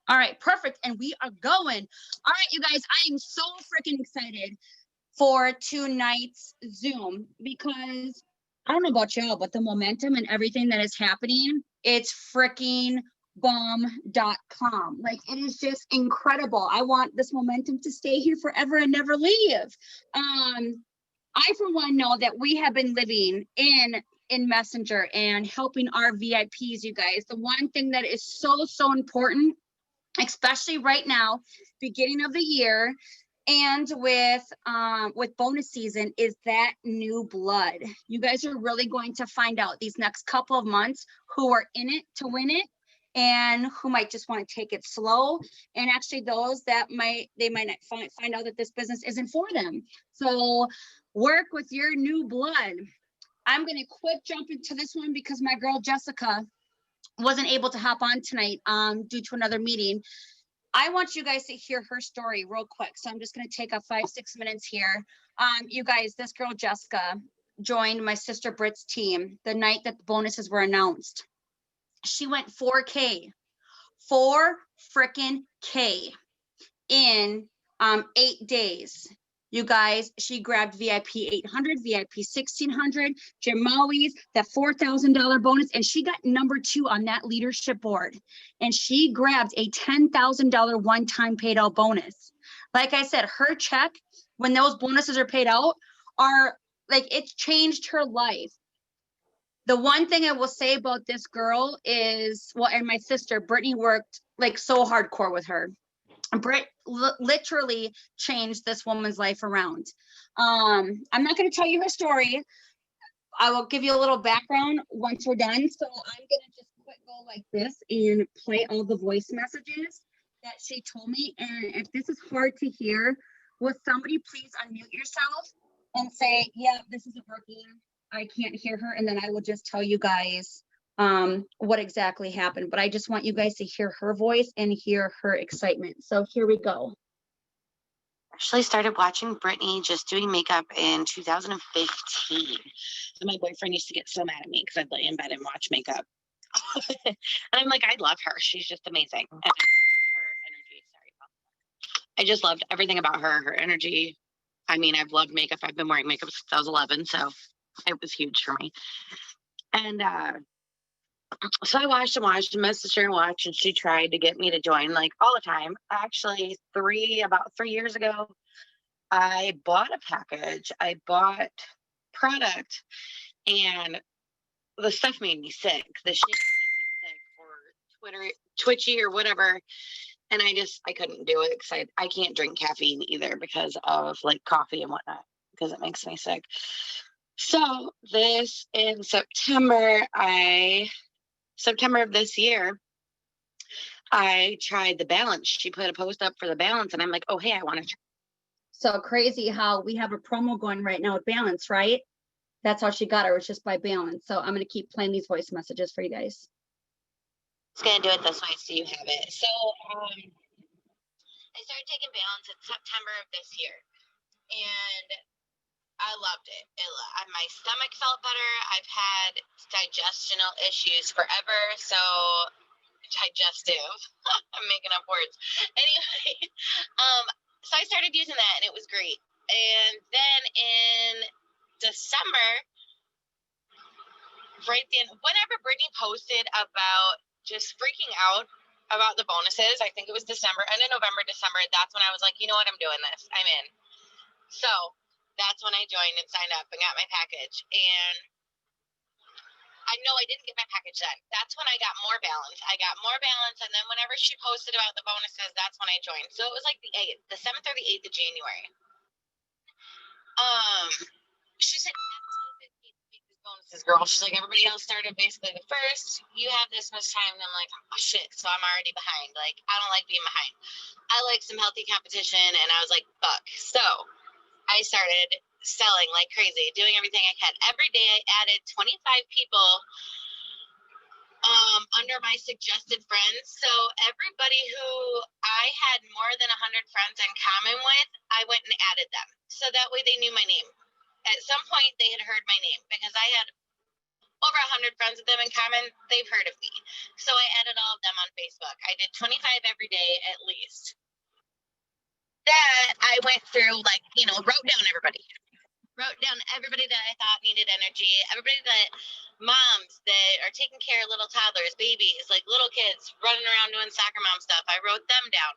All right, perfect. And we are going. All right, you guys, I am so freaking excited for tonight's Zoom because I don't know about y'all, but the momentum and everything that is happening, it's freaking bomb.com. Like, it is just incredible. I want this momentum to stay here forever and never leave. I, for one, know that we have been living in Messenger and helping our VIPs, you guys. The one thing that is so important, especially right now, beginning of the year, and with bonus season, is that new blood. You guys are really going to find out these next couple of months who are in it to win it and who might just want to take it slow, and actually those that might not find out that this business isn't for them. So work with your new blood. I'm going to quick jump into this one because my girl Jessica wasn't able to hop on tonight due to another meeting. I want you guys to hear her story real quick. So I'm just going to take up 5-6 minutes here. You guys, this girl Jessica joined my sister Britt's team the night that the bonuses were announced. She went 4K, 4 freaking K in 8 days. You guys, she grabbed VIP 800, VIP 1600, Jim Maui's, that $4,000 bonus, and she got number 2 on that leadership board. And she grabbed a $10,000 one-time paid out bonus. Like I said, her check, when those bonuses are paid out, are like, it's changed her life. The one thing I will say about this girl is, well, and my sister, Brittany, worked like so hardcore with her. Britt literally changed this woman's life around. I'm not going to tell you her story. I will give you a little background once we're done. So I'm going to just quick go like this and play all the voice messages that she told me. And if this is hard to hear, will somebody please unmute yourself and say, yeah, this isn't working. I can't hear her. And then I will just tell you guys what exactly happened. But I just want you guys to hear her voice and hear her excitement. So here we go. Actually started watching Brittany just doing makeup in 2015. So my boyfriend used to get so mad at me because I'd lay in bed and watch makeup. And I'm like, I love her. She's just amazing. And I love her energy. Sorry about that. I just loved everything about her, her energy. I mean, I've loved makeup. I've been wearing makeup since I was 11, so it was huge for me. And so I watched and messaged her and watched, and she tried to get me to join like all the time. Actually, about 3 years ago, I bought a package. I bought product, and the stuff made me sick. The shit made me sick, or twitchy or whatever. And I couldn't do it because I can't drink caffeine either because of like coffee and whatnot, because it makes me sick. So this in September of this year, I tried the balance. She put a post up for the balance, and I'm like, oh, hey, I want to try. So crazy how we have a promo going right now with balance, right? That's how she got her, was just by balance. So I'm going to keep playing these voice messages for you guys. It's going to do it this way so you have it. So I started taking balance in September of this year, and I loved it. My stomach felt better. I've had digestional issues forever, so digestive. I'm making up words. Anyway, so I started using that, and it was great. And then in December, whenever Brittany posted about just freaking out about the bonuses, I think it was December, end of November, December, that's when I was like, you know what, I'm doing this. I'm in. So that's when I joined and signed up and got my package. And I know I didn't get my package then. That's when I got more balance. And then whenever she posted about the bonuses, that's when I joined. So it was like the 7th or the 8th of January. She said, bonuses, girl. She's like, everybody else started basically the 1st. You have this much time. And I'm like, oh shit. So I'm already behind. Like, I don't like being behind. I like some healthy competition. And I was like, fuck. So I started selling like crazy, doing everything I could. Every day I added 25 people under my suggested friends. So everybody who I had more than 100 friends in common with, I went and added them. So that way they knew my name. At some point they had heard my name because I had over 100 friends with them in common. They've heard of me. So I added all of them on Facebook. I did 25 every day at least. That I went through, like, wrote down everybody that I thought needed energy, everybody that moms that are taking care of little toddlers, babies, like little kids running around doing soccer mom stuff. I wrote them down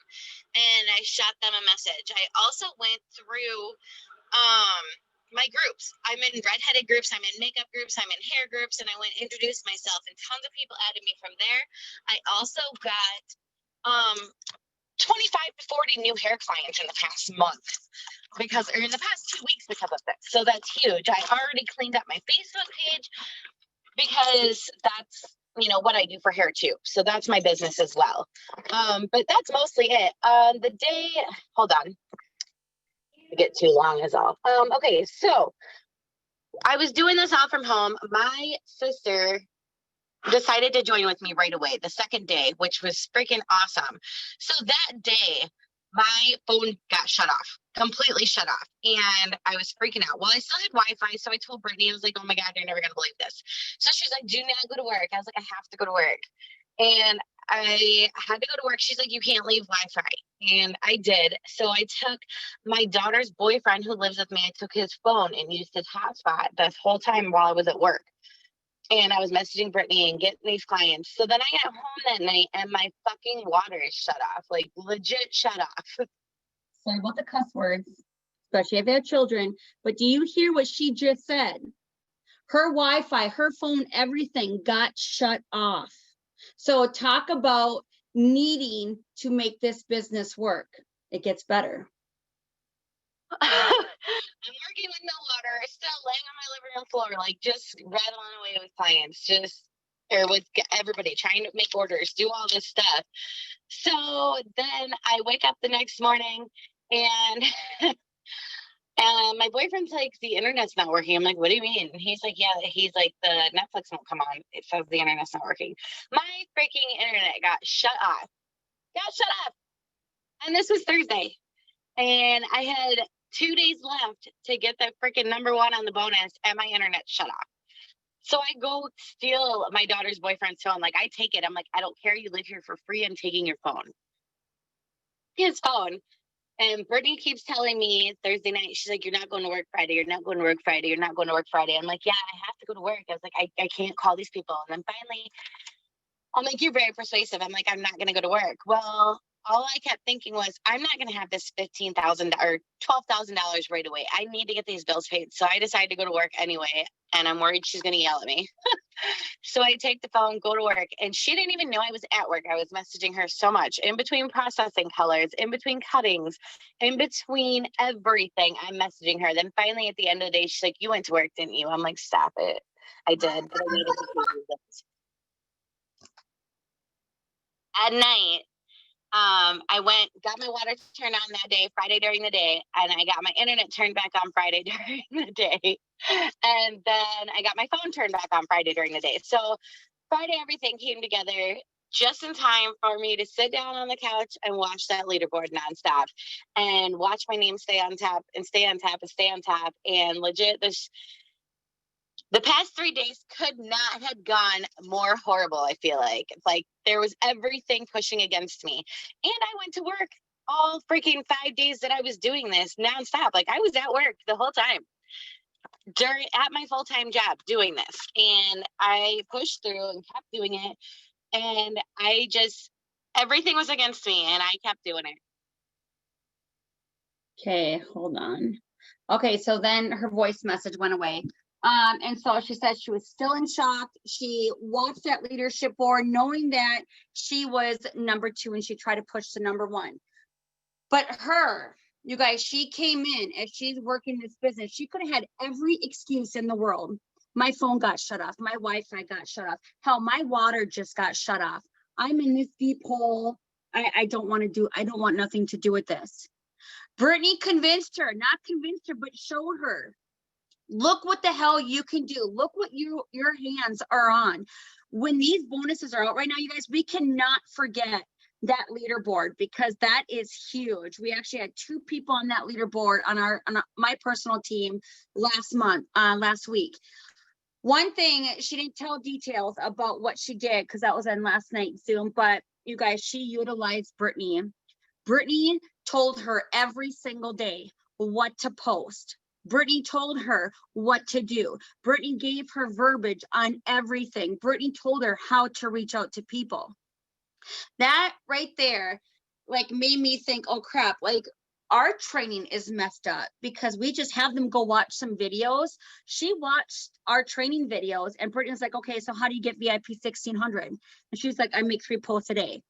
and I shot them a message. I also went through my groups. I'm in redheaded groups, I'm in makeup groups, I'm in hair groups, and I went introduced myself, and tons of people added me from there. I also got 25 to 40 new hair clients in the past month or in the past 2 weeks because of this. So that's huge. I already cleaned up my Facebook page because that's what I do for hair too. So that's my business as well. But that's mostly it. The day, hold on. Get too long is all. Okay, so I was doing this all from home. My sister decided to join with me right away, the second day, which was freaking awesome. So that day, my phone got shut off, completely shut off. And I was freaking out. Well, I still had Wi-Fi. So I told Brittany, I was like, oh my God, you're never going to believe this. So she's like, do not go to work. I was like, I have to go to work. And I had to go to work. She's like, you can't leave Wi-Fi. And I did. So I took my daughter's boyfriend who lives with me. I took his phone and used his hotspot this whole time while I was at work. And I was messaging Brittany and getting these clients. So then I got home that night and my fucking water is shut off, like legit shut off. Sorry about the cuss words, especially if you have children. But do you hear what she just said? Her Wi-Fi, her phone, everything got shut off. So talk about needing to make this business work. It gets better. I'm working with no water, still laying on my living room floor, like just rattling away with clients, or with everybody, trying to make orders, do all this stuff. So then I wake up the next morning and my boyfriend's like, the internet's not working. I'm like, what do you mean? And he's like, yeah, he's like, the Netflix won't come on. It says the internet's not working. My freaking internet got shut off. And this was Thursday. And I had 2 days left to get that freaking number one on the bonus, and my internet shut off. So I go steal my daughter's boyfriend's phone. Like, I take it. I'm like, I don't care. You live here for free. I'm taking your phone. His phone. And Brittany keeps telling me Thursday night, she's like, you're not going to work Friday. You're not going to work Friday. You're not going to work Friday. I'm like, yeah, I have to go to work. I was like, I can't call these people. And then finally, I'm like, you're very persuasive. I'm like, I'm not going to go to work. Well, all I kept thinking was, I'm not going to have this $15,000 or $12,000 right away. I need to get these bills paid. So I decided to go to work anyway. And I'm worried she's going to yell at me. So I take the phone, go to work, and she didn't even know I was at work. I was messaging her so much in between processing colors, in between cuttings, in between everything. I'm messaging her. Then finally at the end of the day, she's like, you went to work, didn't you? I'm like, stop it. I did, but I needed to do this. At night, I got my water turned on that day, Friday during the day, and I got my internet turned back on Friday during the day. And then I got my phone turned back on Friday during the day. So Friday, everything came together just in time for me to sit down on the couch and watch that leaderboard nonstop and watch my name stay on top and stay on top and stay on top. And legit, the past 3 days could not have gone more horrible. I feel like it's like there was everything pushing against me. And I went to work all freaking 5 days that I was doing this nonstop. Like, I was at work the whole time at my full-time job doing this. And I pushed through and kept doing it. And everything was against me and I kept doing it. Okay, hold on. Okay, so then her voice message went away. And so she said she was still in shock. She watched that leadership board knowing that she was number 2 and she tried to push to number 1. But you guys, she came in as she's working this business. She could have had every excuse in the world. My phone got shut off. My Wi-Fi got shut off. Hell, my water just got shut off. I'm in this deep hole. I don't want nothing to do with this. Brittany not convinced her, but showed her. Look what the hell you can do. Look what your hands are on. When these bonuses are out right now, you guys, we cannot forget that leaderboard because that is huge. We actually had 2 people on that leaderboard on my personal team last week. One thing, she didn't tell details about what she did because that was on last night's Zoom, but you guys, she utilized Brittany. Brittany told her every single day what to post. Brittany told her what to do. Brittany gave her verbiage on everything. Brittany told her how to reach out to people. That right there, like, made me think, oh crap, like, our training is messed up because we just have them go watch some videos. She watched our training videos and Brittany's like, okay, so how do you get VIP 1600? And she's like, I make 3 posts a day.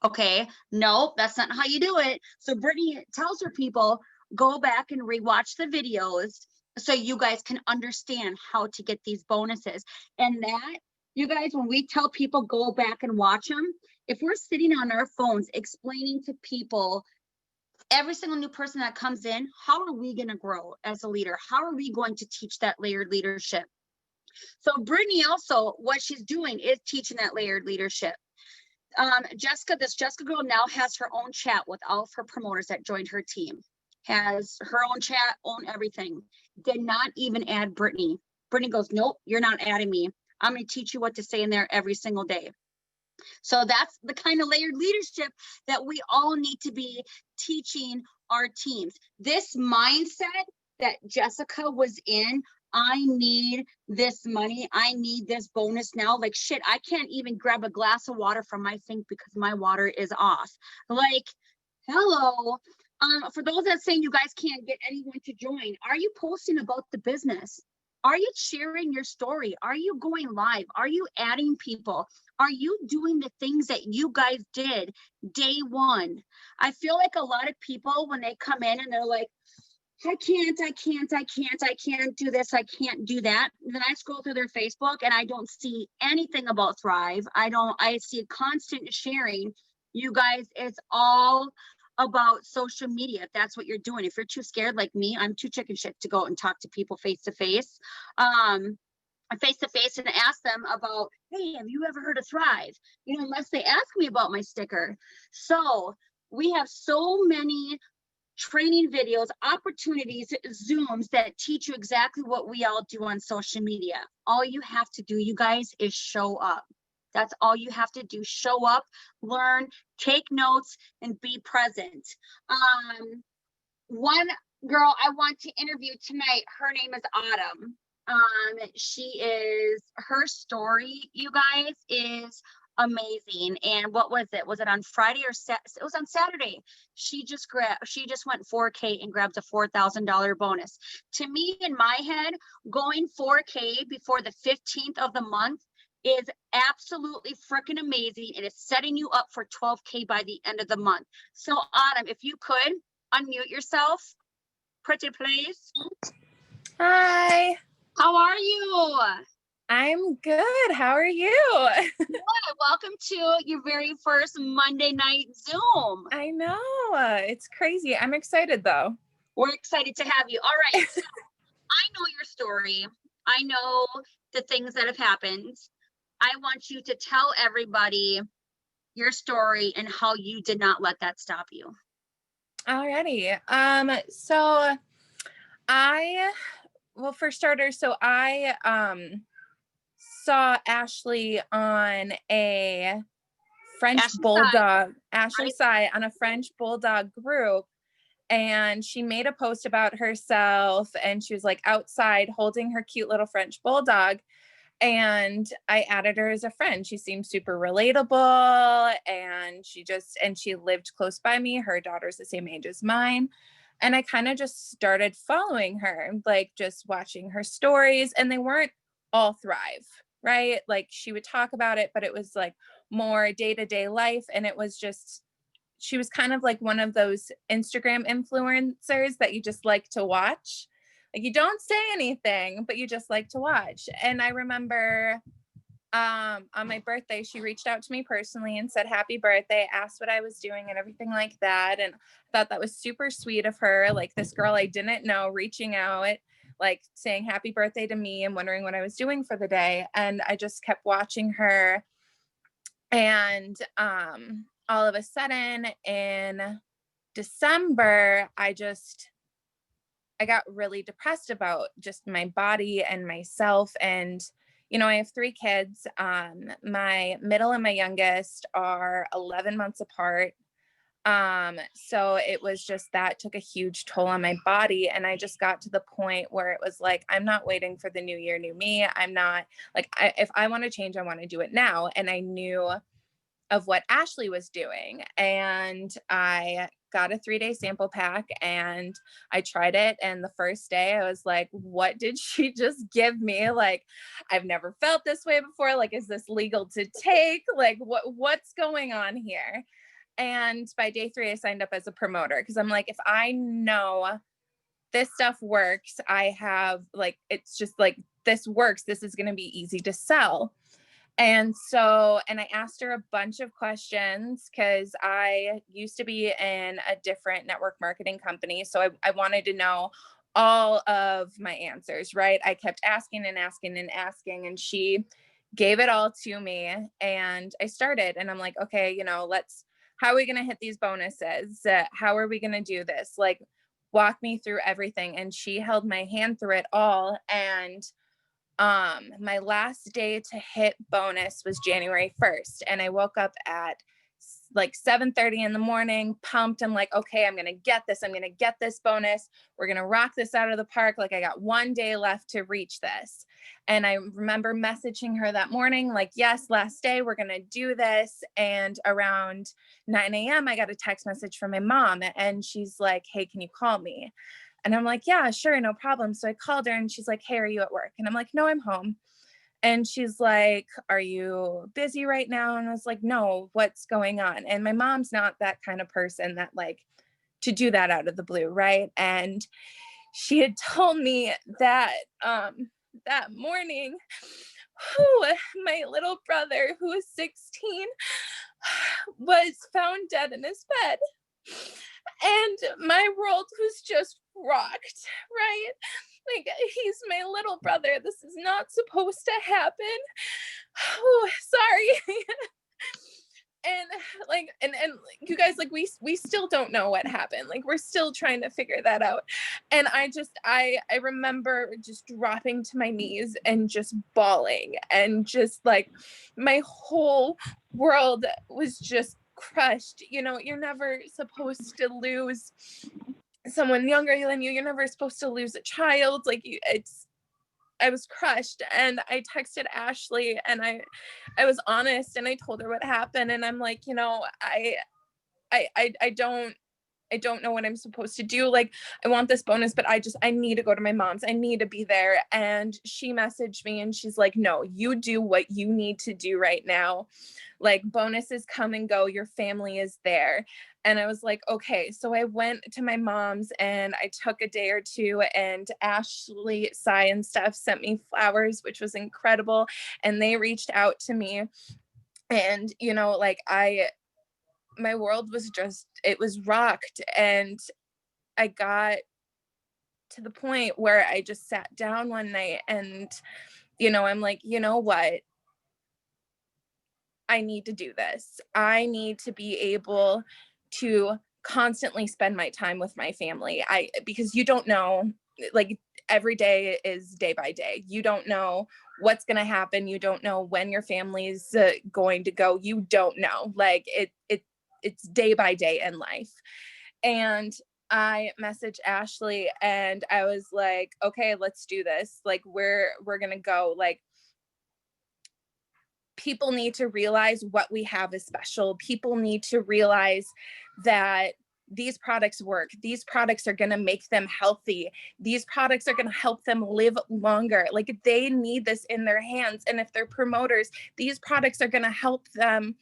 Okay, no, that's not how you do it. So Brittany tells her people, go back and rewatch the videos so you guys can understand how to get these bonuses. And that, you guys, when we tell people go back and watch them, if we're sitting on our phones explaining to people, every single new person that comes in, how are we going to grow as a leader? How are we going to teach that layered leadership? So Brittany also, what she's doing is teaching that layered leadership. This Jessica girl now has her own chat with all of her promoters that joined her team, has her own chat, own everything. Did not even add Brittany. Brittany goes, nope, you're not adding me. I'm going to teach you what to say in there every single day. So that's the kind of layered leadership that we all need to be teaching our teams. This mindset that Jessica was in, I need this money, I need this bonus now. Like, shit, I can't even grab a glass of water from my sink because my water is off. Like, hello. For those that saying you guys can't get anyone to join, are you posting about the business? Are you sharing your story? Are you going live? Are you adding people? Are you doing the things that you guys did day one? I feel like a lot of people, when they come in and they're like, I can't do this, I can't do that. And then I scroll through their Facebook and I don't see anything about Thrive. I see constant sharing. You guys, it's all about social media. If that's what you're doing. If you're too scared like me, I'm too chicken shit to go and talk to people face to face. And ask them about, hey, have you ever heard of Thrive? You know, unless they ask me about my sticker. So we have so many training videos, opportunities, Zooms that teach you exactly what we all do on social media. All you have to do, you guys, is show up. That's all you have to do. Show up, learn, take notes, and be present. One girl I want to interview tonight, her name is Autumn. Her story, you guys, is amazing. And what was it? Was it on Friday or it was on Saturday? She just went 4K and grabbed a $4,000 bonus. To me, in my head, going 4K before the 15th of the month is absolutely freaking amazing. It is setting you up for 12K by the end of the month. So Autumn, if you could unmute yourself, pretty please. Hi. How are you? I'm good. How are you? Good. Welcome to your very first Monday night Zoom. I know. It's crazy. I'm excited though. We're excited to have you. All right. So I know your story. I know the things that have happened. I want you to tell everybody your story and how you did not let that stop you. Alrighty. So for starters, I saw Ashley on a French Bulldog, Ashley Sai on a French Bulldog group. And she made a post about herself and she was like outside holding her cute little French Bulldog. And I added her as a friend. She seemed super relatable and she lived close by me. Her daughter's the same age as mine. And I kind of just started following her, like just watching her stories, and they weren't all Thrive, right? Like she would talk about it, but it was like more day-to-day life. And it was just, she was kind of like one of those Instagram influencers that you just like to watch. Like you don't say anything, but you just like to watch. And I remember on my birthday, she reached out to me personally and said, happy birthday, asked what I was doing and everything like that. And I thought that was super sweet of her. Like this girl I didn't know reaching out, like saying happy birthday to me and wondering what I was doing for the day. And I just kept watching her. And all of a sudden in December, I just I got really depressed about just my body and myself. And, you know, I have 3 kids. My middle and my youngest are 11 months apart. So it was just, that took a huge toll on my body. And I just got to the point where it was like, I'm not waiting for the new year, new me. I'm not like, if I want to change, I want to do it now. And I knew of what Ashley was doing. And I got a 3-day sample pack and I tried it. And the first day I was like, what did she just give me? Like, I've never felt this way before. Like, is this legal to take? Like, what's going on here? And by day 3, I signed up as a promoter because I'm like, if I know this stuff works, I have like, it's just like, this works. This is going to be easy to sell. And so, and I asked her a bunch of questions because I used to be in a different network marketing company. So I wanted to know all of my answers, right? I kept asking and asking and asking, and she gave it all to me. And I started, and I'm like, okay, you know, how are we going to hit these bonuses? How are we going to do this? Like, walk me through everything. And she held my hand through it all. And my last day to hit bonus was January 1st. And I woke up at like 7:30 in the morning, pumped. I'm like, okay, I'm going to get this. I'm going to get this bonus. We're going to rock this out of the park. Like, I got 1 day left to reach this. And I remember messaging her that morning, like, yes, last day, we're going to do this. And around 9 a.m., I got a text message from my mom, and she's like, hey, can you call me? And I'm like, yeah, sure, no problem. So I called her and she's like, hey, are you at work? And I'm like, no, I'm home. And she's like, are you busy right now? And I was like, no, what's going on? And my mom's not that kind of person that like to do that out of the blue, right? And she had told me that that morning, my little brother, who was 16, was found dead in his bed. And my world was just rocked, right? Like, he's my little brother. This is not supposed to happen. Oh, sorry. And like, and you guys, like, we still don't know what happened. Like, we're still trying to figure that out. And I remember just dropping to my knees and just bawling, and just like my whole world was just crushed. You know, you're never supposed to lose someone younger than you. You're never supposed to lose a child. Like, I was crushed. And I texted Ashley, and I was honest, and I told her what happened. And I'm like, you know, I don't know what I'm supposed to do. Like, I want this bonus, but I need to go to my mom's. I need to be there. And she messaged me and she's like, no, you do what you need to do right now. Like, bonuses come and go. Your family is there. And I was like, okay. So I went to my mom's and I took a day or two, and Ashley, Cy, and Steph sent me flowers, which was incredible. And they reached out to me. And, you know, like, my world was just, it was rocked. And I got to the point where I just sat down one night and, you know, I'm like, you know what? I need to do this. I need to be able to constantly spend my time with my family. Because you don't know, like, every day is day by day. You don't know what's going to happen. You don't know when your family's going to go. You don't know. Like, it's day by day in life. And I messaged Ashley and I was like, okay, let's do this. Like, we're going to go. Like, people need to realize what we have is special. People need to realize that these products work. These products are going to make them healthy. These products are going to help them live longer. Like, they need this in their hands. And if they're promoters, these products are going to help them.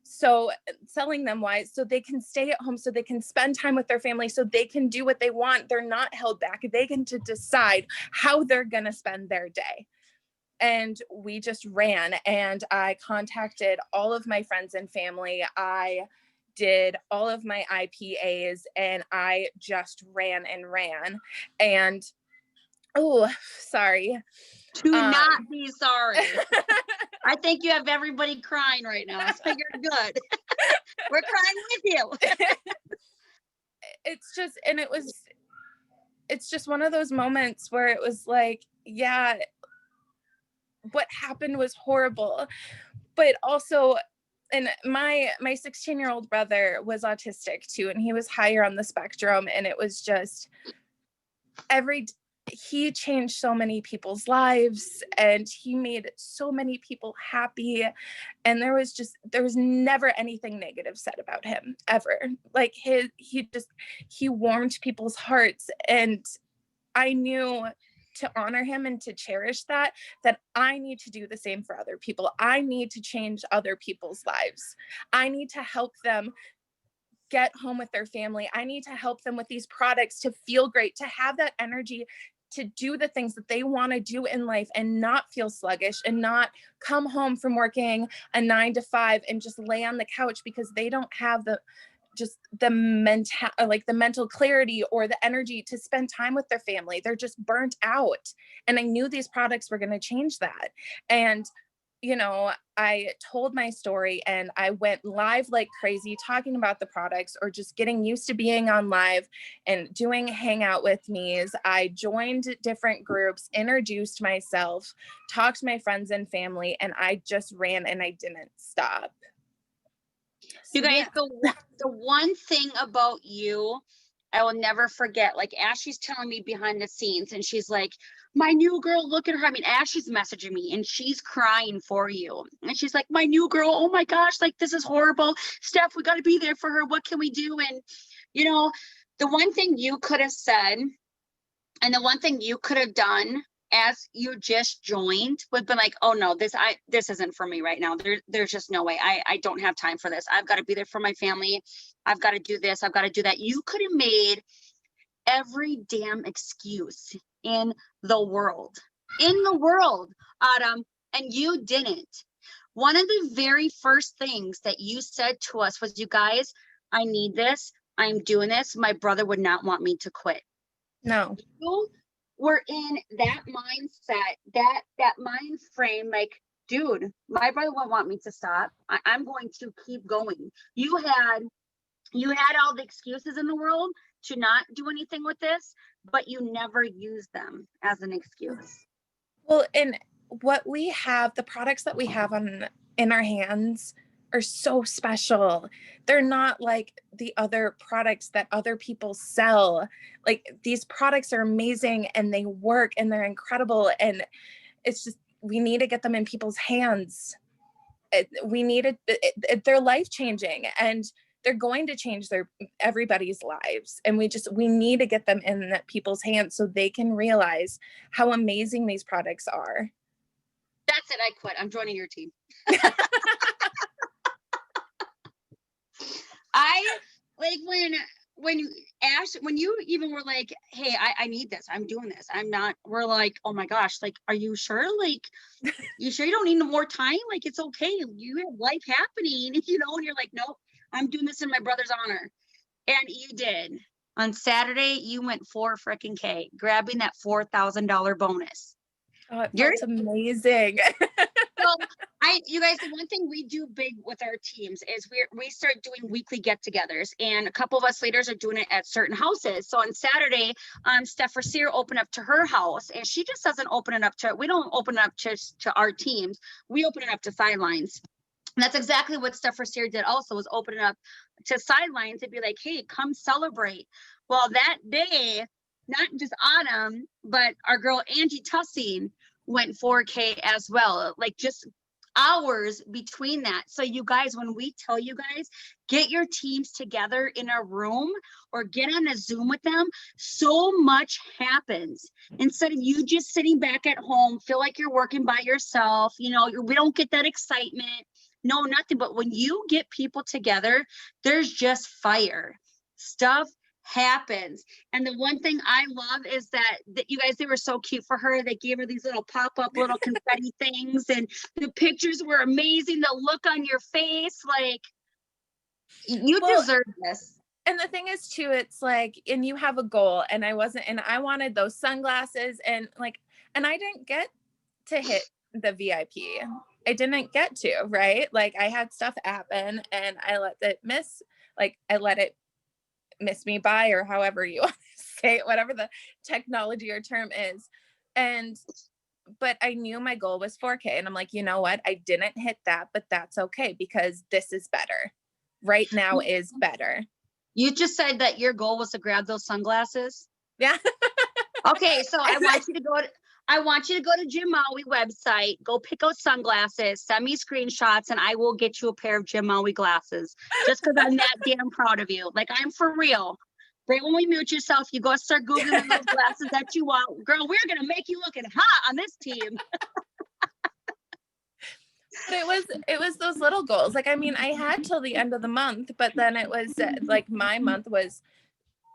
So selling them wise, so they can stay at home, so they can spend time with their family, so they can do what they want. They're not held back. They can to decide how they're going to spend their day. And we just ran, and I contacted all of my friends and family. I did all of my IPAs, and I just ran and ran. And oh, sorry. Do not be sorry. I think you have everybody crying right now, so you're good. We're crying with you. It's just, and it it's just one of those moments where it was like, yeah, what happened was horrible, but also, and my 16-year-old brother was autistic too, and he was higher on the spectrum, and it was just he changed so many people's lives, and he made so many people happy, and there was never anything negative said about him ever. Like he warmed people's hearts, and I knew to honor him and to cherish that I need to do the same for other people. I need to change other people's lives. I need to help them get home with their family. I need to help them with these products to feel great, to have that energy to do the things that they want to do in life and not feel sluggish and not come home from working a 9 to 5 and just lay on the couch because they don't have the mental clarity or the energy to spend time with their family. They're just burnt out. And I knew these products were going to change that. And, you know, I told my story and I went live like crazy talking about the products, or just getting used to being on live and doing hangout with me's. I joined different groups, introduced myself, talked to my friends and family, and I just ran and I didn't stop. You guys, the one thing about you, I will never forget, like Ashley's telling me behind the scenes, and she's like, my new girl, look at her. I mean, Ashley's messaging me and she's crying for you. And she's like, my new girl, oh my gosh, like this is horrible. Steph, we got to be there for her. What can we do? And, you know, the one thing you could have said, and the one thing you could have done as you just joined would have been like, oh no, this isn't for me right now. There's just no way. I don't have time for this. I've got to be there for my family. I've got to do this. I've got to do that. You could have made every damn excuse in the world, Autumn, and you didn't. One of the very first things that you said to us was, you guys, I need this. I'm doing this. My brother would not want me to quit. No. You were in that mindset, that mind frame, like, dude, my brother won't want me to stop. I'm going to keep going. You had all the excuses in the world to not do anything with this, but you never used them as an excuse. Well, and what we have, the products that we have in our hands are so special. They're not like the other products that other people sell. Like, these products are amazing and they work and they're incredible. And it's just, we need to get them in people's hands. They're life-changing, and they're going to change everybody's lives. And we need to get them in people's hands so they can realize how amazing these products are. That's it. I quit. I'm joining your team. I like when you even were like, hey, I need this. I'm doing this. We're like, oh my gosh, like, are you sure? Like, you sure you don't need no more time? Like, it's okay. You have life happening, and you're like, nope, I'm doing this in my brother's honor. And you did. On Saturday, you went 4K, grabbing that $4,000 bonus. Oh, it felt amazing. So you guys, the one thing we do big with our teams is we start doing weekly get-togethers, and a couple of us leaders are doing it at certain houses. So on Saturday, Steph Rasier opened up to her house, and she just doesn't open it up we don't open it up to our teams. We open it up to Sidelines. And that's exactly what Steph Rasier did also, was open it up to Sidelines and be like, hey, come celebrate. Well, that day, not just Autumn, but our girl Angie Tussing went 4K as well, like just hours between that. So you guys, when we tell you guys, get your teams together in a room or get on a Zoom with them, so much happens. Instead of you just sitting back at home, feel like you're working by yourself, we don't get that excitement. No, nothing. But when you get people together, there's just fire. Stuff happens. And the one thing I love is that you guys, they were so cute for her. They gave her these little pop-up little confetti things, and the pictures were amazing. The look on your face, like, you deserve this. And the thing is too, it's like, and you have a goal, and I wanted those sunglasses, and I didn't get to hit the VIP. I didn't get to, right? Like, I had stuff happen and I let it miss me by, or however you want to say it, whatever the technology or term is. But I knew my goal was 4K. And I'm like, you know what? I didn't hit that, but that's okay because this is better. Right now is better. You just said that your goal was to grab those sunglasses. Yeah. Okay, so I want you to go to Jim Maui website, go pick out sunglasses, send me screenshots, and I will get you a pair of Jim Maui glasses. Just because I'm that damn proud of you. Like, I'm for real. Right when we mute yourself, you go start Googling those glasses that you want. Girl, we're gonna make you looking hot on this team. But it was those little goals. Like, I mean, I had till the end of the month, but then it was like my month was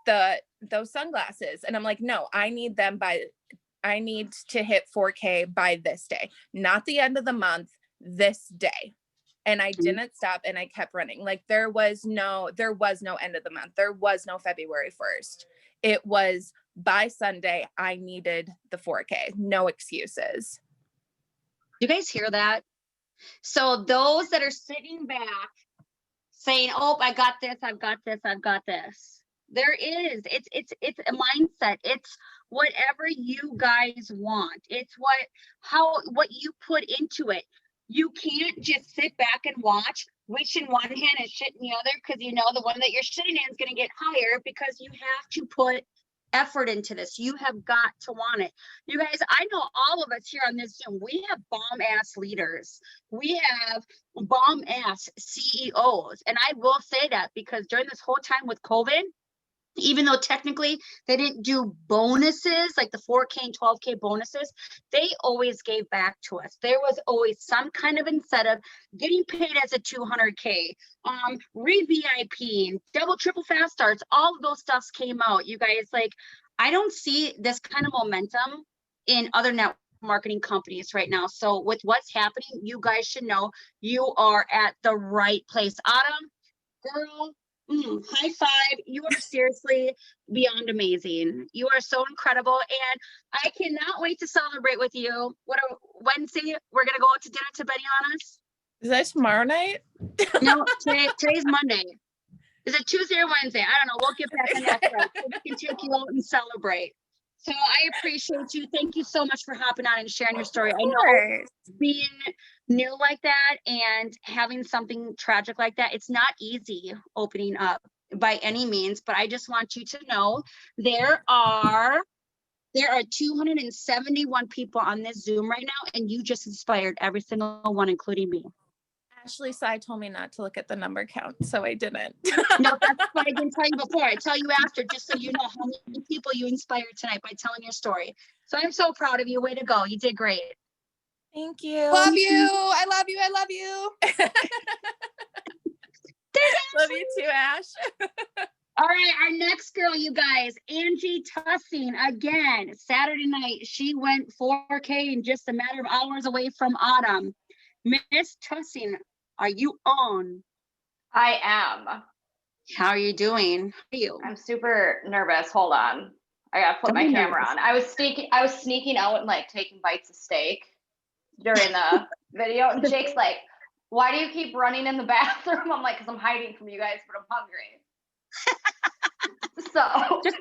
those sunglasses. And I'm like, no, I need to hit 4K by this day, not the end of the month, this day. And I didn't stop and I kept running. Like there was no end of the month. There was no February 1st. It was by Sunday, I needed the 4K, no excuses. You guys hear that? So those that are sitting back saying, oh, I got this, I've got this, I've got this. It's a mindset. It's whatever you guys want. It's what you put into it. You can't just sit back and watch, wish in one hand and shit in the other, because you know the one that you're shitting in is going to get higher, because you have to put effort into this. You have got to want it. You guys, I know all of us here on this Zoom, we have bomb ass leaders. We have bomb ass CEOs. And I will say that because during this whole time with COVID, even though technically they didn't do bonuses like the 4K and 12K bonuses, they always gave back to us. There was always some kind of incentive, getting paid as a 200K, re-VIP, double, triple fast starts, all of those stuffs came out. You guys, like, I don't see this kind of momentum in other network marketing companies right now. So with what's happening, you guys should know you are at the right place. Autumn, girl, high five. You are seriously beyond amazing. You are so incredible. And I cannot wait to celebrate with you. Wednesday, we're going to go out to dinner to Benihana's. Is that tomorrow night? No, today's Monday. Is it Tuesday or Wednesday? I don't know. We'll get back on that track so we can take you out and celebrate. So I appreciate you. Thank you so much for hopping on and sharing your story. I know being new like that and having something tragic like that, it's not easy opening up by any means, but I just want you to know there are 271 people on this Zoom right now, and you just inspired every single one, including me. Ashley Sai told me not to look at the number count, so I didn't. No, that's what I didn't tell you before. I tell you after, just so you know how many people you inspired tonight by telling your story. So I'm so proud of you. Way to go. You did great. Thank you. Love you. I love you. I love you. Love you too, Ash. All right, our next girl, you guys, Angie Tussing. Again, Saturday night, she went 4K in just a matter of hours away from Autumn. Miss Tussing, are you on? I am. How are you doing? How are you? I'm super nervous. Hold on. I gotta put Don't my be camera nervous. on. I was sneaking out and like taking bites of steak during the video. And Jake's like, why do you keep running in the bathroom? I'm like, because I'm hiding from you guys, but I'm hungry. So Just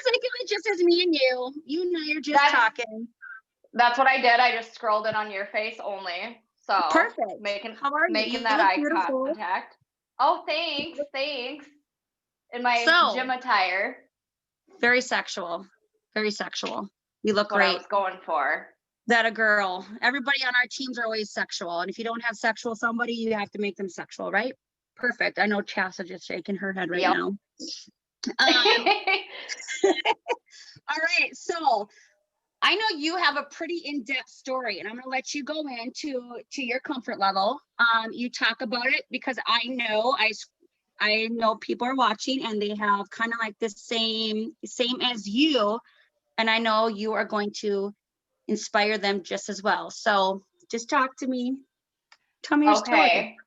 think of it just as me and you. You and I are just talking. That's what I did. I just scrolled in on your face only. So Perfect. Making How are you? making You that look eye beautiful. contact. Oh, thanks. In my gym attire. Very sexual. Very sexual. You look That's what I great. was going for. That a girl. Everybody on our teams are always sexual. And if you don't have sexual somebody, you have to make them sexual, right? Perfect. I know Chassa just shaking her head right now. All right. So I know you have a pretty in-depth story, and I'm going to let you go into your comfort level. You talk about it because I know people are watching and they have kind of like the same as you, and I know you are going to inspire them just as well. So just talk to me. Tell me your story.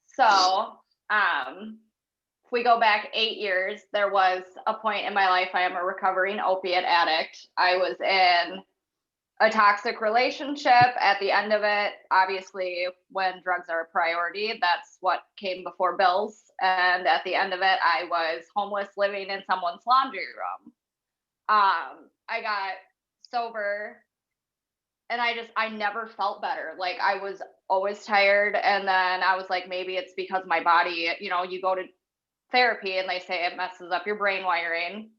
So if we go back 8 years, there was a point in my life. I am a recovering opiate addict. I was in a toxic relationship. At the end of it, obviously, when drugs are a priority, that's what came before bills. And at the end of it, I was homeless, living in someone's laundry room. I got sober and I never felt better. Like I was always tired. And then I was like, maybe it's because my body, you know, you go to therapy and they say it messes up your brain wiring.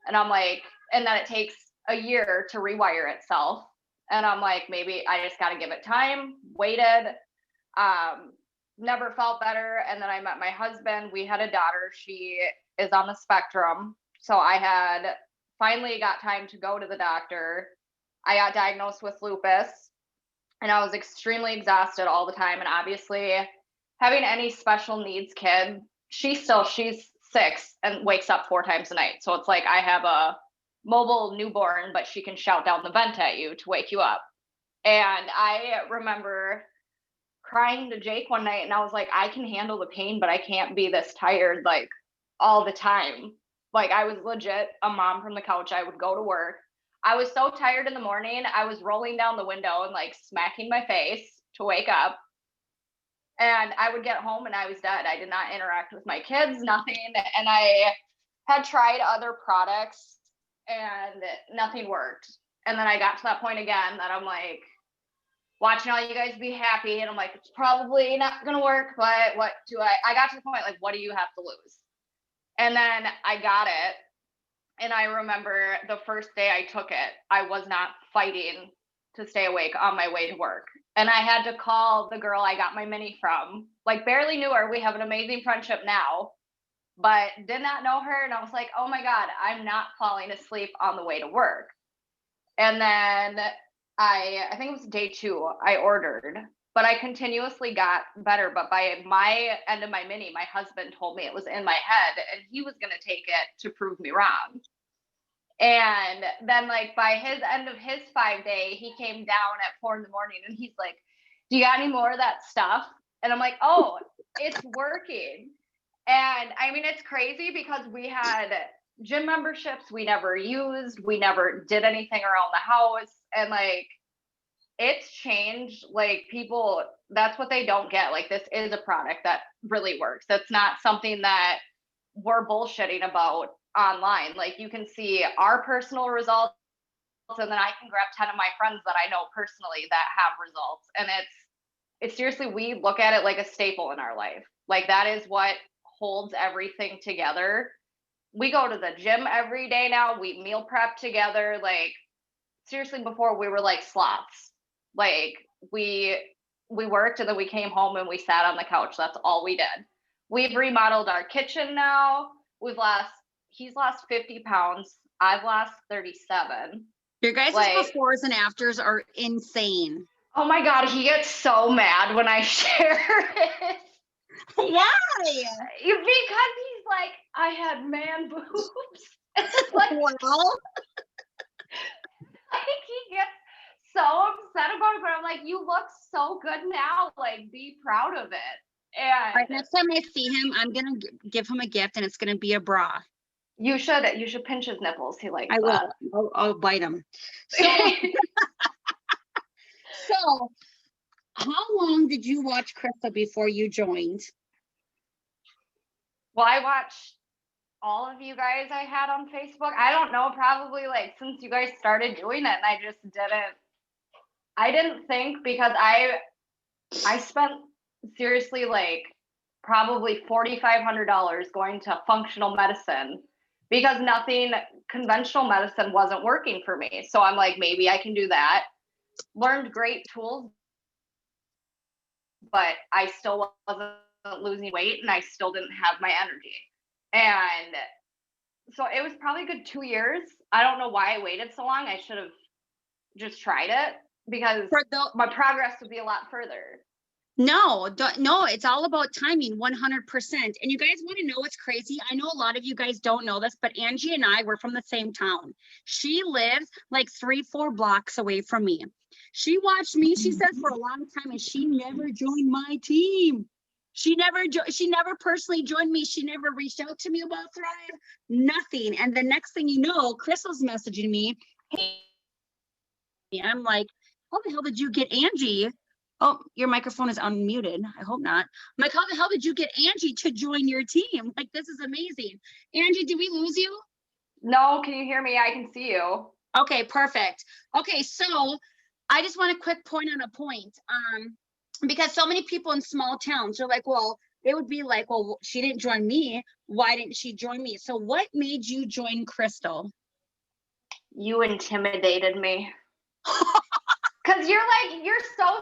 And I'm like, and then it takes a year to rewire itself. And I'm like, maybe I just got to give it time, waited, never felt better. And then I met my husband. We had a daughter. She is on the spectrum. So I had finally got time to go to the doctor. I got diagnosed with lupus and I was extremely exhausted all the time. And obviously, having any special needs kid, she's 6 and wakes up 4 times a night. So it's like I have a mobile newborn, but she can shout down the vent at you to wake you up. And I remember crying to Jake one night and I was like, I can handle the pain, but I can't be this tired like all the time. Like I was legit a mom from the couch. I would go to work. I was so tired in the morning. I was rolling down the window and like smacking my face to wake up. And I would get home and I was dead. I did not interact with my kids, nothing. And I had tried other products and nothing worked. And then I got to that point again that I'm like watching all you guys be happy. And I'm like, it's probably not going to work, but what do I got to the point like, what do you have to lose? And then I got it. And I remember the first day I took it, I was not fighting to stay awake on my way to work. And I had to call the girl I got my mini from, like barely knew her. We have an amazing friendship now, but did not know her. And I was like, oh my God, I'm not falling asleep on the way to work. And then I think it was day 2, I ordered, but I continuously got better. But by my end of my mini, my husband told me it was in my head and he was going to take it to prove me wrong. And then like by his end of his 5-day, he came down at 4 a.m. and he's like, do you got any more of that stuff? And I'm like, oh, it's working. And I mean, it's crazy because we had gym memberships we never used. We never did anything around the house. And like, it's changed. Like people, that's what they don't get. Like this is a product that really works. That's not something that we're bullshitting about online. Like you can see our personal results and then I can grab 10 of my friends that I know personally that have results. And it's seriously, we look at it like a staple in our life. Like that is what holds everything together. We go to the gym every day now. We meal prep together. Like seriously, before we were like sloths. Like we worked and then we came home and we sat on the couch. That's all we did. We've remodeled our kitchen now. He's lost 50 pounds. I've lost 37. Your guys' Like, befores and afters are insane. Oh my God, he gets so mad when I share it. Why? Because he's like, I had man boobs. It's like, Well, like he gets so upset about it, but I'm like, you look so good now. Like, be proud of it. And right, next time I see him, I'm gonna give him a gift, and it's gonna be a bra. you should pinch his nipples. He likes I that. will. I'll bite him. So, so, how long did you watch Krista before you joined? Well, I watched all of you guys I had on Facebook. I don't know, probably like since you guys started doing it, and I didn't think because I spent seriously like probably $4,500 going to functional medicine because nothing conventional medicine wasn't working for me. So I'm like, maybe I can do that. Learned great tools, but I still wasn't losing weight and I still didn't have my energy. And so it was probably a good 2 years. I don't know why I waited so long. I should have just tried it because my progress would be a lot further. No, it's all about timing, 100%. And you guys want to know what's crazy? I know a lot of you guys don't know this, but Angie and I were from the same town. She lives like 3-4 blocks away from me. She watched me, she says, for a long time, and she never joined my team. She never personally joined me. She never reached out to me about Thrive, nothing. And the next thing you know, Chris was messaging me, hey, I'm like, how the hell did you get Angie? Oh, your microphone is unmuted. I hope not. I'm like, how the hell did you get Angie to join your team? Like, this is amazing. Angie, did we lose you? No, can you hear me? I can see you. Okay, perfect. Okay, so I just want a quick point on a point. Because so many people in small towns are like, well, they would be like, well, she didn't join me. Why didn't she join me? So what made you join Crystal? You intimidated me. Cause you're so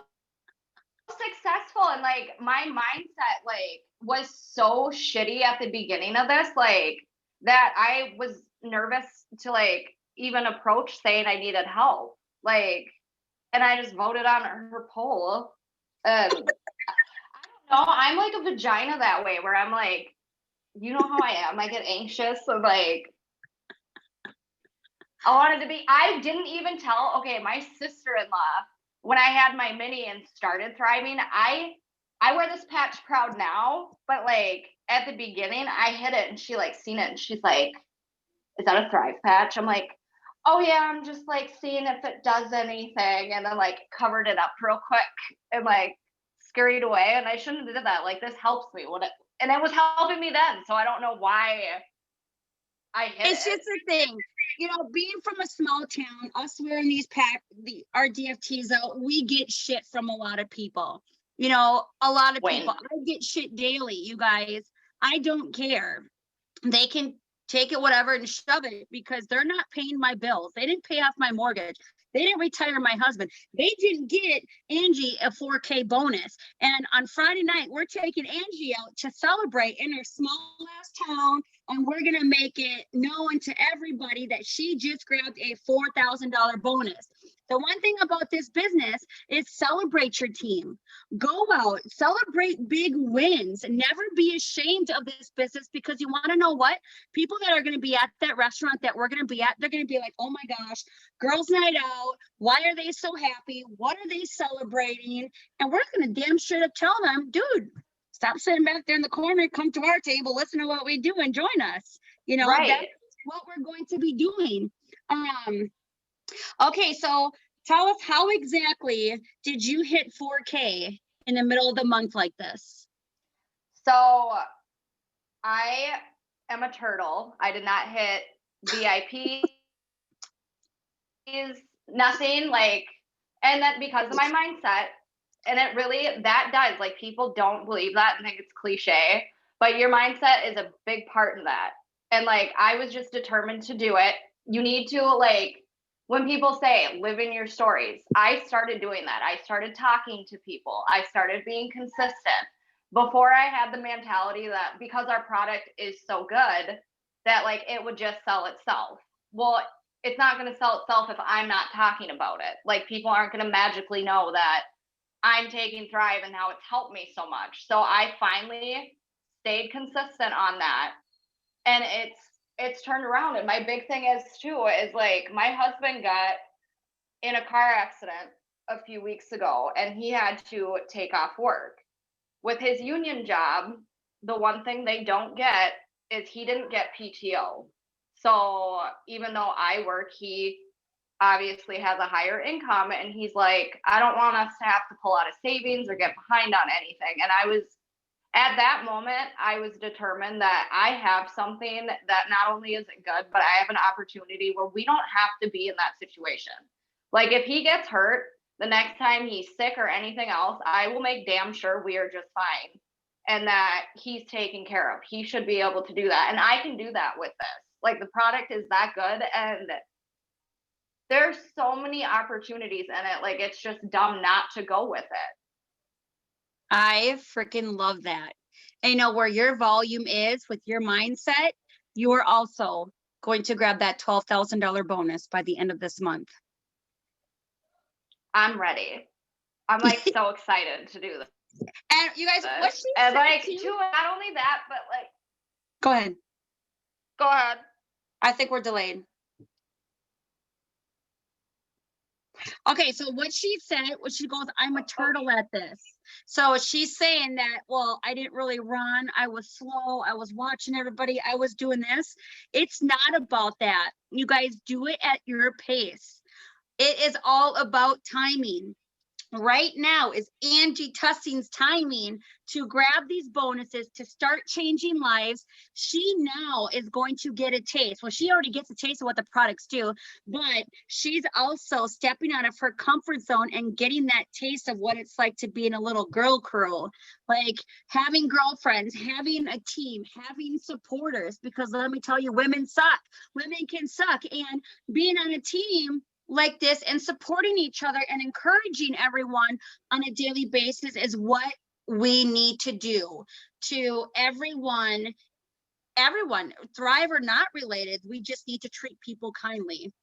successful, and like my mindset like was so shitty at the beginning of this, like that I was nervous to like even approach saying I needed help. Like, and I just voted on her poll. I don't know. I'm like a vagina that way where I'm like, you know how I am. I get anxious, so like I didn't even tell, okay, my sister-in-law, when I had my mini and started thriving, I wear this patch proud now, but like at the beginning I hid it and she like seen it and she's like, is that a Thrive patch? I'm like, oh yeah, I'm just like seeing if it does anything, and then like covered it up real quick and like scurried away, and I shouldn't have did that. Like this helps me. And it was helping me then, so I don't know why I hid It's it. just a thing, being from a small town, us wearing these our DFTs out, we get shit from a lot of people. A lot of people. I get shit daily, you guys. I don't care. They can take it whatever and shove it because they're not paying my bills. They didn't pay off my mortgage. They didn't retire my husband. They didn't get Angie a 4K bonus. And on Friday night, we're taking Angie out to celebrate in her small ass town. And we're going to make it known to everybody that she just grabbed a $4,000 bonus. The one thing about this business is celebrate your team. Go out, celebrate big wins, never be ashamed of this business, because you want to know what? People that are going to be at that restaurant that we're going to be at, they're going to be like, oh my gosh, girls' night out. Why are they so happy? What are they celebrating? And we're going to damn straight up tell them, dude, stop sitting back there in the corner, come to our table, listen to what we do and join us. Right. That's what we're going to be doing. Okay, so tell us, how exactly did you hit 4K in the middle of the month like this? So I am a turtle. I did not hit VIP, nothing like, and that because of my mindset. And it really, that does, like, people don't believe that and think it's cliche, but your mindset is a big part in that. And like, I was just determined to do it. You need to, like, when people say live in your stories, I started doing that. I started talking to people. I started being consistent. Before, I had the mentality that because our product is so good that like it would just sell itself. Well, it's not going to sell itself if I'm not talking about it. Like, people aren't going to magically know that I'm taking Thrive and how it's helped me so much. So I finally stayed consistent on that, and it's turned around. And my big thing is too is like, my husband got in a car accident a few weeks ago and he had to take off work. With his union job, the one thing they don't get is he didn't get PTO. So even though I work, he obviously has a higher income, and he's like, I don't want us to have to pull out of savings or get behind on anything. And I was, at that moment, I was determined that I have something that not only is it good, but I have an opportunity where we don't have to be in that situation. Like, if he gets hurt the next time he's sick or anything else, I will make damn sure we are just fine and that he's taken care of. He should be able to do that. And I can do that with this. Like, the product is that good, and there's so many opportunities in it. Like, it's just dumb not to go with it. I freaking love that. And where your volume is with your mindset, you are also going to grab that $12,000 bonus by the end of this month. I'm ready. I'm like so excited to do this. And you guys, what she and said like too, too, not only that, but like, go ahead. Go ahead. I think we're delayed. Okay, so what she said was, she goes, I'm a turtle at this. So she's saying that, well, I didn't really run. I was slow. I was watching everybody. I was doing this. It's not about that. You guys do it at your pace. It is all about timing. right now is Angie Tussing's timing to grab these bonuses to start changing lives. She now is going to get a taste. Well, she already gets a taste of what the products do, but she's also stepping out of her comfort zone and getting that taste of what it's like to be in a little girl crew, like having girlfriends, having a team, having supporters, because let me tell you, women suck. Women can suck. And being on a team like this and supporting each other and encouraging everyone on a daily basis is what we need to do. To everyone, thrive or not related, we just need to treat people kindly.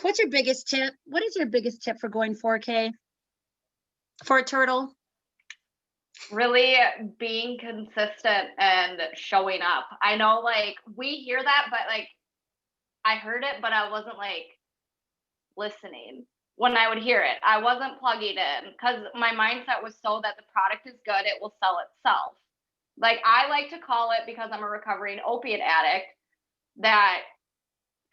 What's your biggest tip? What is your biggest tip for going 4K for a turtle? Really being consistent and showing up. I know, like, we hear that, but like, I heard it, but I wasn't like listening when I would hear it. I wasn't plugging in because my mindset was so that the product is good, it will sell itself. Like, I like to call it, because I'm a recovering opiate addict, that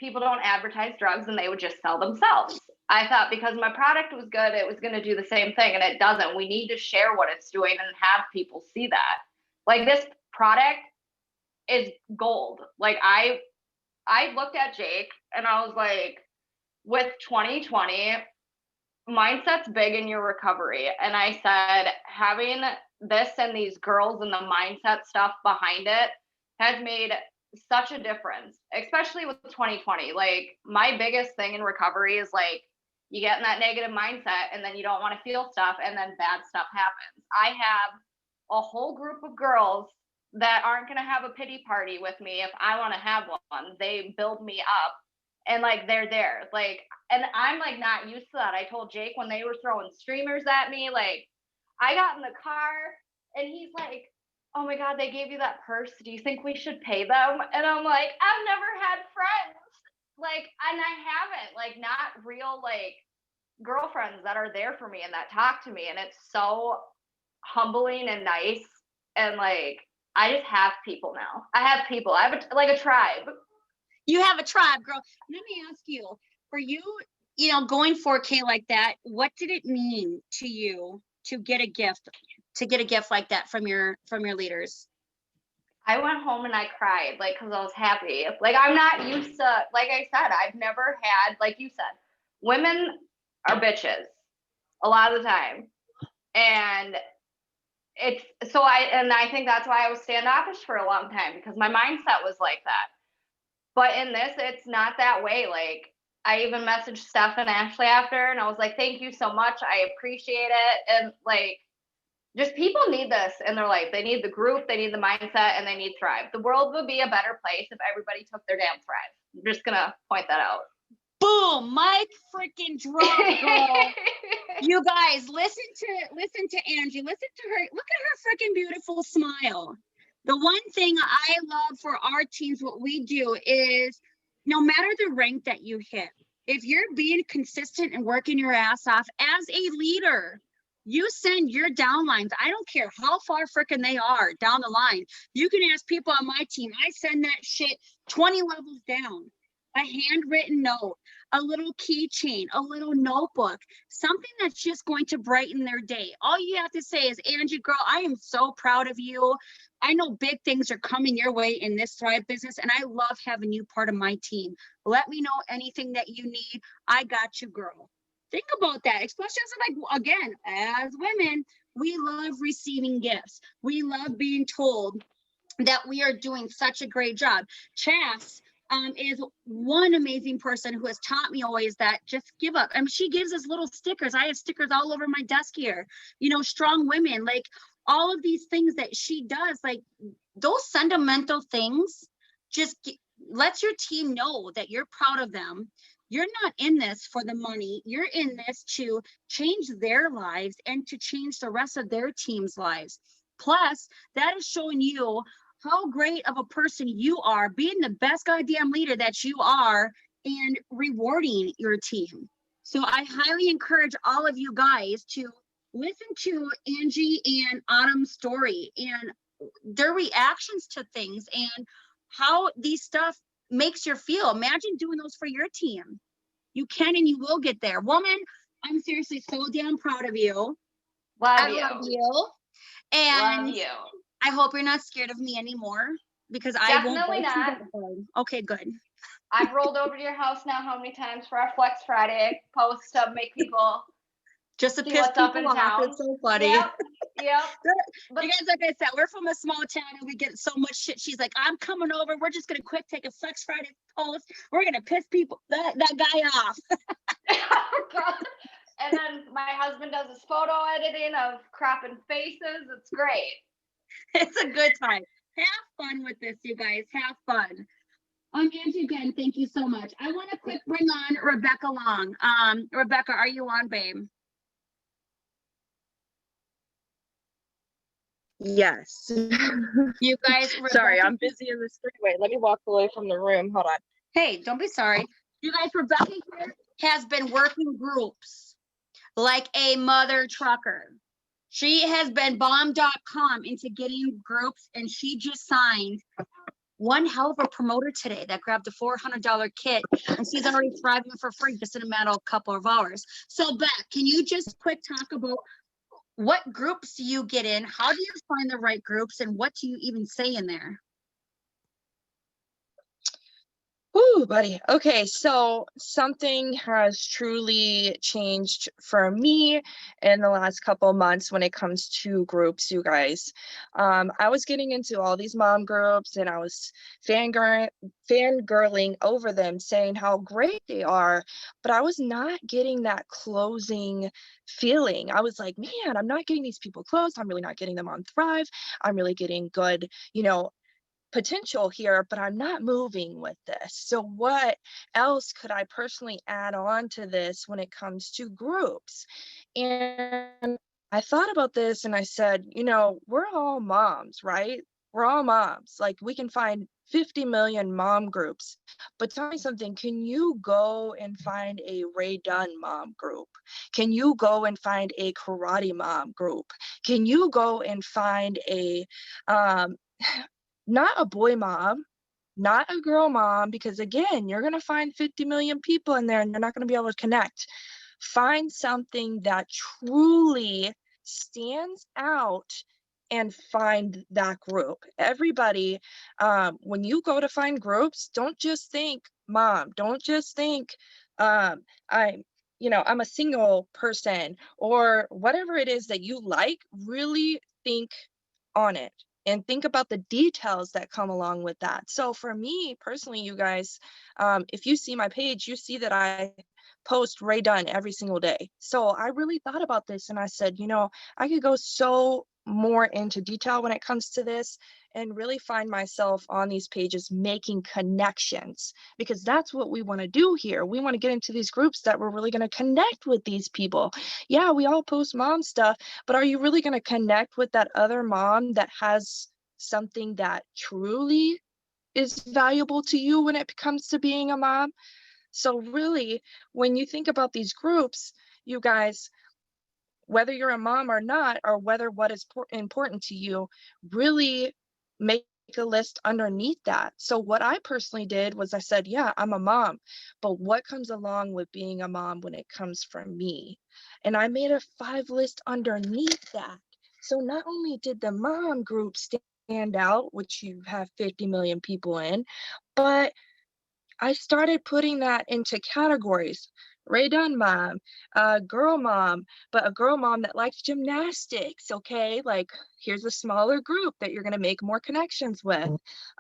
people don't advertise drugs and they would just sell themselves. I thought because my product was good, it was going to do the same thing, and it doesn't. We need to share what it's doing and have people see that. Like, this product is gold. Like, I looked at Jake and I was like, with 2020, mindset's big in your recovery. And I said, having this and these girls and the mindset stuff behind it has made such a difference, especially with 2020. Like, my biggest thing in recovery is like, you get in that negative mindset and then you don't want to feel stuff and then bad stuff happens. I have a whole group of girls that aren't going to have a pity party with me if I want to have one. They build me up and like they're there. Like, and I'm like not used to that. I told Jake when they were throwing streamers at me, like, I got in the car and he's like, oh my God, they gave you that purse. Do you think we should pay them? And I'm like, I've never had friends. Like, and I haven't, like, not real, like, girlfriends that are there for me and that talk to me. And it's so humbling and nice. And like, I just have people now. I have people. I have a tribe. You have a tribe, girl. Let me ask you, for you, going 4K like that, what did it mean to you to get a gift like that from your leaders? I went home and I cried, like, because I was happy. Like, I'm not used to, like I said, I've never had, like you said, women are bitches a lot of the time. And I think that's why I was standoffish for a long time, because my mindset was like that. But in this, it's not that way. Like, I even messaged Steph and Ashley after, and I was like, thank you so much. I appreciate it. And like, just people need this in their life. They need the group, they need the mindset, and they need Thrive. The world would be a better place if everybody took their damn Thrive. I'm just gonna point that out. Boom, mic freaking drop, girl. You guys, listen to Angie. Listen to her. Look at her freaking beautiful smile. The one thing I love for our teams, what we do is, no matter the rank that you hit, if you're being consistent and working your ass off as a leader, you send your downlines. I don't care how far freaking they are down the line. You can ask people on my team. I send that shit 20 levels down. A handwritten note, a little keychain, a little notebook, something that's just going to brighten their day. All you have to say is, Angie, girl, I am so proud of you. I know big things are coming your way in this Thrive business, and I love having you part of my team. Let me know anything that you need. I got you, girl. Think about that, especially as, like, again, as women, we love receiving gifts. We love being told that we are doing such a great job. Chas is one amazing person who has taught me always that just give up. I mean, she gives us little stickers. I have stickers all over my desk here. Strong women, like all of these things that she does, like those sentimental things, just lets your team know that you're proud of them. You're not in this for the money. You're in this to change their lives and to change the rest of their team's lives. Plus, that is showing you how great of a person you are, being the best goddamn leader that you are, and rewarding your team. So I highly encourage all of you guys to listen to Angie and Autumn's story and their reactions to things and how these stuff makes you feel. Imagine doing those for your team. You can and you will get there. Woman, I'm seriously so damn proud of you. Love I you. love you. Love And you. I hope you're not scared of me anymore because I won't Definitely bite you not. that hard. Okay, good. I've rolled over to your house now how many times for our Flex Friday post to make people Just to see piss what's up people in off. town. It's so funny. Yep. Yep. But You guys, like I said, we're from a small town and we get so much shit. She's like, I'm coming over. We're just gonna quick take a Flex Friday post. We're gonna piss people that guy off. and then my husband does his photo editing of cropping faces. It's great. It's a good time. Have fun with this, you guys. Have fun. Angie, again, thank you so much. I want to quick bring on Rebecca Long. Rebecca, are you on, babe? Yes. You guys, Sorry, Rebecca, I'm busy in this freeway. Let me walk away from the room. Hold on. hey, don't be sorry. You guys, Rebecca here has been working groups like a mother trucker. She has been bomb.com into getting groups, and she just signed one hell of a promoter today that grabbed a $400 kit, and she's already thriving for free just in a matter of a couple of hours. So, Beth, can you just quick talk about what groups do you get in? How do you find the right groups, and what do you even say in there? Ooh, buddy. Okay, so something has truly changed for me in the last couple months when it comes to groups, you guys. I was getting into all these mom groups and I was fangirling over them, saying how great they are, but I was not getting that closing feeling. I was like, man, I'm not getting these people close. I'm really not getting them on Thrive. I'm really getting good, potential here, but I'm not moving with this. So what else could I personally add on to this when it comes to groups? And I thought about this and I said, we're all moms, right? We're all moms. Like we can find 50 million mom groups. But tell me something, can you go and find a Ray Dunn mom group? Can you go and find a karate mom group? Can you go and find a not a boy mom, not a girl mom, because again, you're going to find 50 million people in there and you're not going to be able to connect. Find something that truly stands out and find that group. Everybody, when you go to find groups, don't just think mom, don't just think I'm I'm a single person or whatever it is that you like, really think on it and think about the details that come along with that. So for me personally, you guys, if you see my page, you see that I post Ray Dunn every single day. So I really thought about this and I said, I could go so more into detail when it comes to this and really find myself on these pages making connections, because that's what we want to do here. We want to get into these groups that we're really going to connect with these people. Yeah, we all post mom stuff, but are you really going to connect with that other mom that has something that truly is valuable to you when it comes to being a mom? So really, when you think about these groups, you guys, whether you're a mom or not, or whether what is important to you, really make a list underneath that. So what I personally did was I said, yeah, I'm a mom, but what comes along with being a mom when it comes from me? And I made a 5 list underneath that. So not only did the mom group stand out, which you have 50 million people in, but I started putting that into categories. Ray Dunn mom, girl mom, but a girl mom that likes gymnastics, okay? Like, here's a smaller group that you're going to make more connections with.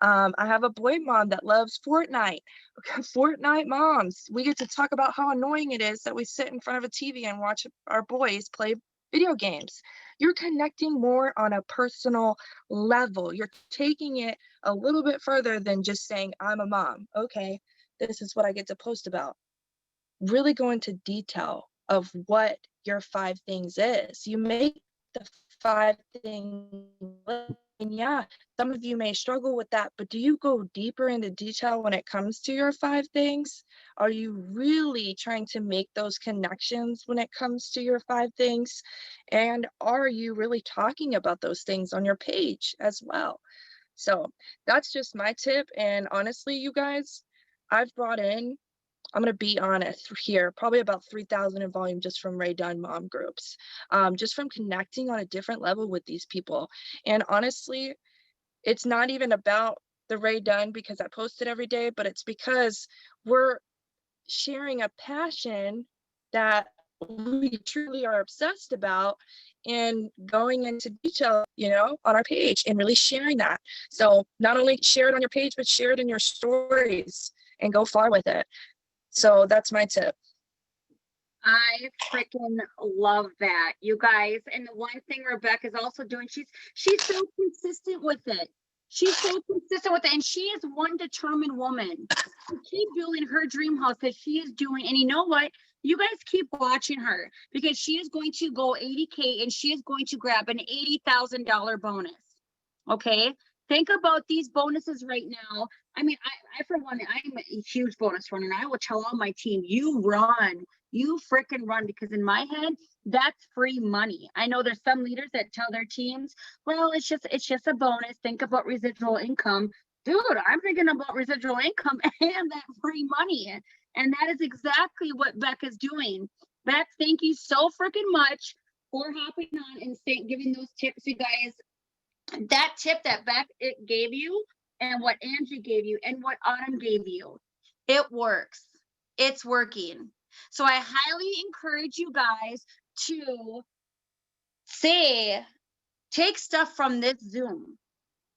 I have a boy mom that loves Fortnite. Okay, Fortnite moms. We get to talk about how annoying it is that we sit in front of a TV and watch our boys play video games. You're connecting more on a personal level. You're taking it a little bit further than just saying, I'm a mom. Okay, this is what I get to post about. Really go into detail of what your 5 things is. You make the 5 things list, and yeah, some of you may struggle with that, but do you go deeper into detail when it comes to your 5 things? Are you really trying to make those connections when it comes to your 5 things? And are you really talking about those things on your page as well? So that's just my tip. And honestly, you guys, I've brought in I'm going to be on it here, probably about 3,000 in volume just from Ray Dunn mom groups, just from connecting on a different level with these people. And honestly, it's not even about the Ray Dunn because I post it every day, but it's because we're sharing a passion that we truly are obsessed about and going into detail, on our page and really sharing that. So not only share it on your page, but share it in your stories and go far with it. So that's my tip. I freaking love that, you guys. And the one thing Rebecca's also doing, she's so consistent with it. She's so consistent with it. And she is one determined woman to keep building her dream house that she is doing. And you know what? You guys keep watching her because she is going to go 80K and she is going to grab an $80,000 bonus. Okay. Think about these bonuses right now. I mean, I for one, I'm a huge bonus runner, and I will tell all my team, you freaking run, because in my head, that's free money. I know there's some leaders that tell their teams, well, it's just a bonus. Think about residual income. Dude, I'm thinking about residual income and that free money. And that is exactly what Beck is doing. Beck, thank you so freaking much for hopping on and giving those tips, you guys. That tip that Beck gave you and what Angie gave you and what Autumn gave you, it works. It's working. So I highly encourage you guys to take stuff from this Zoom.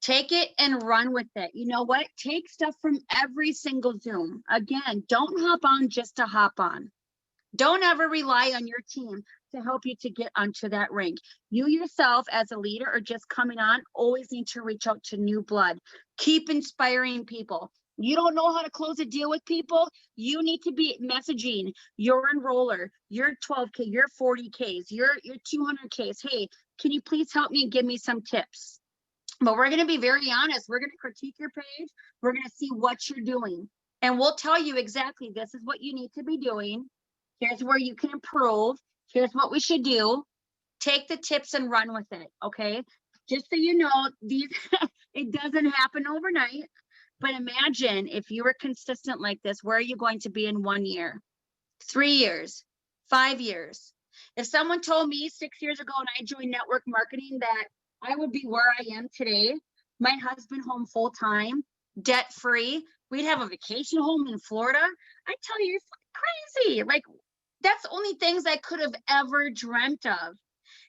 Take it and run with it. You know what? Take stuff from every single Zoom. Again, don't hop on just to hop on. Don't ever rely on your team to help you to get onto that rank. You yourself as a leader or just coming on always need to reach out to new blood. Keep inspiring people. You don't know how to close a deal with people. You need to be messaging your enroller, your 12K, your 40Ks, your 200Ks. Hey, can you please help me and give me some tips? But we're going to be very honest. We're going to critique your page. We're going to see what you're doing. And we'll tell you exactly, this is what you need to be doing. Here's where you can improve. Here's what we should do. Take the tips and run with it, okay? Just so you know, it doesn't happen overnight. But imagine if you were consistent like this, where are you going to be in 1 year, 3 years, 5 years? If someone told me 6 years ago when I joined network marketing that I would be where I am today, my husband home full time, debt free, we'd have a vacation home in Florida, I tell you, you're crazy. Like, that's only things I could have ever dreamt of.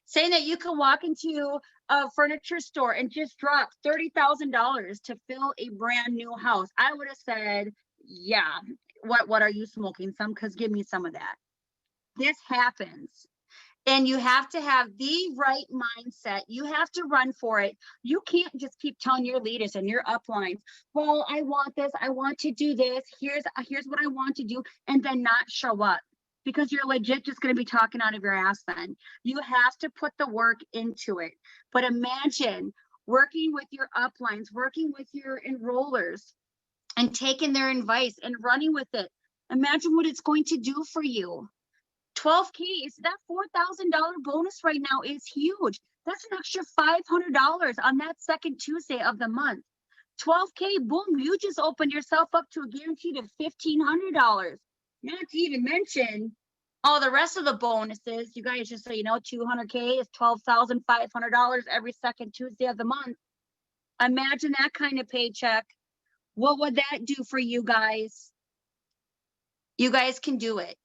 Saying that you can walk into a furniture store and just drop $30,000 to fill a brand new house, I would have said, yeah, what are you smoking some? Because give me some of that. This happens. And you have to have the right mindset. You have to run for it. You can't just keep telling your leaders and your uplines, well, I want this, I want to do this, here's what I want to do, and then not show up. Because you're legit just going to be talking out of your ass then. You have to put the work into it. But imagine working with your uplines, working with your enrollers, and taking their advice and running with it. Imagine what it's going to do for you. 12K, that $4,000 bonus right now is huge. That's an extra $500 on that second Tuesday of the month. 12K, boom, you just opened yourself up to a guaranteed of $1,500. Not to even mention all the rest of the bonuses. You guys, just so you know, 200K is $12,500 every second Tuesday of the month. Imagine that kind of paycheck. What would that do for you guys? You guys can do it.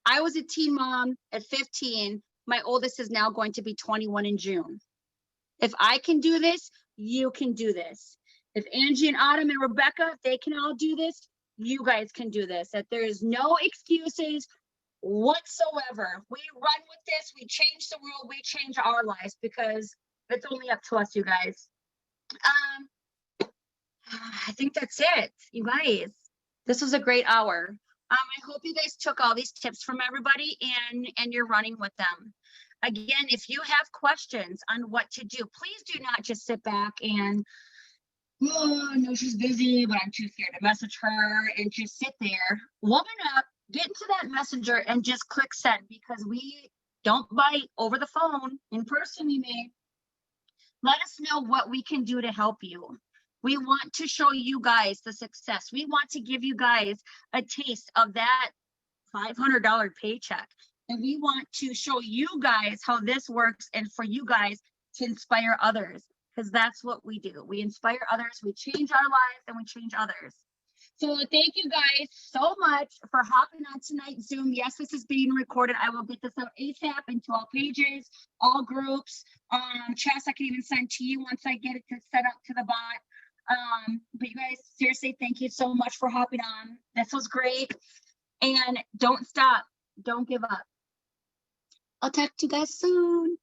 I was a teen mom at 15. My oldest is now going to be 21 in June. If I can do this, you can do this. If Angie and Autumn and Rebecca, if they can all do this, you guys can do this. That there is no excuses whatsoever. We run with this. We change the world. We change our lives because it's only up to us, you guys. I think that's it, you guys. This was a great hour. I hope you guys took all these tips from everybody and you're running with them. Again, if you have questions on what to do, please do not just sit back and, oh, no, she's busy, but I'm too scared to message her, and just sit there. Woman up, get into that messenger and just click send, because we don't bite over the phone. In person, we may. Let us know what we can do to help you. We want to show you guys the success. We want to give you guys a taste of that $500 paycheck. And we want to show you guys how this works and for you guys to inspire others, because that's what we do. We inspire others, we change our lives, and we change others. So thank you guys so much for hopping on tonight's Zoom. Yes, this is being recorded. I will get this out ASAP into all pages, all groups, chats I can even send to you once I get it to set up to the bot. But you guys, seriously, thank you so much for hopping on. This was great. And don't stop. Don't give up. I'll talk to you guys soon.